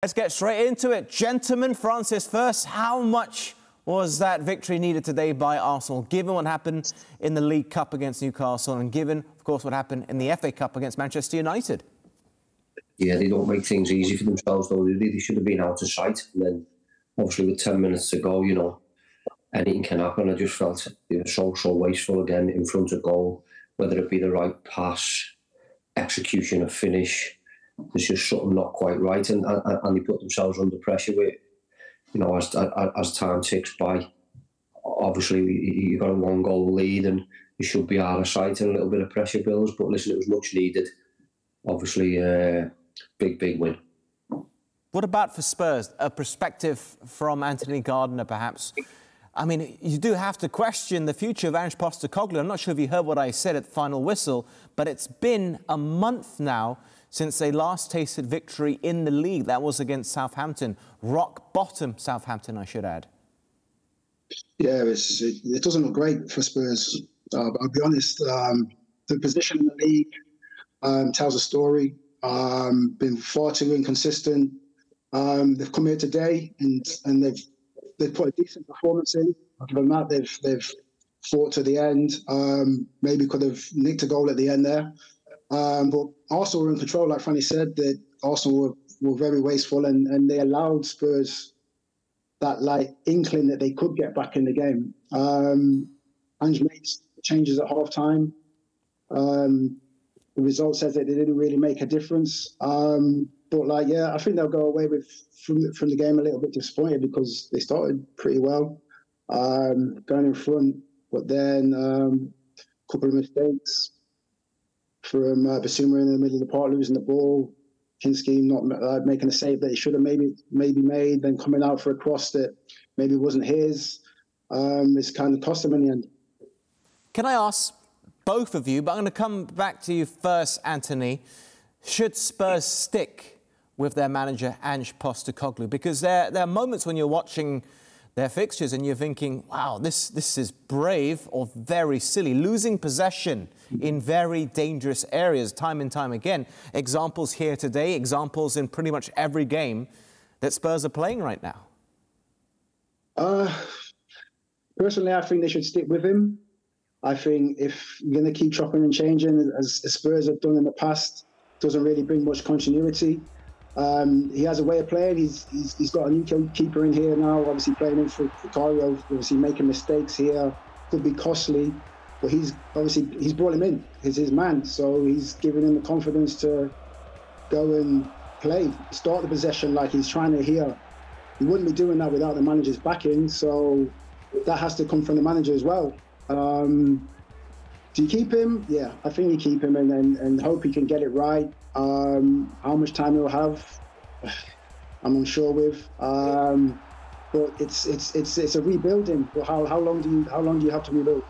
Let's get straight into it. Gentlemen, Francis first. How much was that victory needed today by Arsenal, given what happened in the League Cup against Newcastle and given, of course, what happened in the FA Cup against Manchester United? Yeah, they don't make things easy for themselves, though. They should have been out of sight. And then, obviously, with 10 minutes to go, you know, anything can happen. I just felt they were so wasteful again in front of goal, whether it be the right pass, execution or finish. There's just something not quite right, and they put themselves under pressure with, you know, as time ticks by. Obviously, you got a 1-goal lead, and you should be out of sight, and a little bit of pressure builds. But listen, it was much needed. Obviously, big win. What about for Spurs? A perspective from Anthony Gardner, perhaps. I mean, you do have to question the future of Ange Postecoglou. I'm not sure if you heard what I said at the final whistle, but it's been a month now since they last tasted victory in the league. That was against Southampton. Rock bottom Southampton, I should add. Yeah, it doesn't look great for Spurs. But I'll be honest, the position in the league tells a story. Been far too inconsistent. They've come here today and they've put a decent performance in. I'll give them that. They've fought to the end. Maybe could have nicked a goal at the end there. But Arsenal were in control, like Franny said. That Arsenal were very wasteful, and they allowed Spurs that inkling that they could get back in the game. Ange made changes at half time. The result says that they didn't really make a difference. But yeah, I think they'll go away from the game a little bit disappointed because they started pretty well, going in front, but then a couple of mistakes from Basuma in the middle of the park, losing the ball, Kinski not making a save that he should have maybe made, then coming out for a cross that maybe wasn't his. It's kind of cost him in the end. Can I ask both of you, but I'm going to come back to you first, Anthony. Should Spurs stick with their manager, Ange Postecoglou? Because there are moments when you're watching their fixtures and you're thinking, wow, this is brave or very silly. Losing possession in very dangerous areas time and time again. Examples here today, examples in pretty much every game that Spurs are playing right now. Personally, I think they should stick with him. I think if you're going to keep chopping and changing, as Spurs have done in the past, doesn't really bring much continuity. He has a way of playing. He's got a new keeper in here now, obviously playing in for Vicario, obviously making mistakes here, could be costly, but he's brought him in. He's his man, so he's giving him the confidence to go and play, start the possession like he's trying to here. He wouldn't be doing that without the manager's backing, so that has to come from the manager as well. Do you keep him? Yeah, I think you keep him and hope he can get it right. How much time he'll have, I'm unsure with. But it's a rebuilding. But how long do you have to rebuild?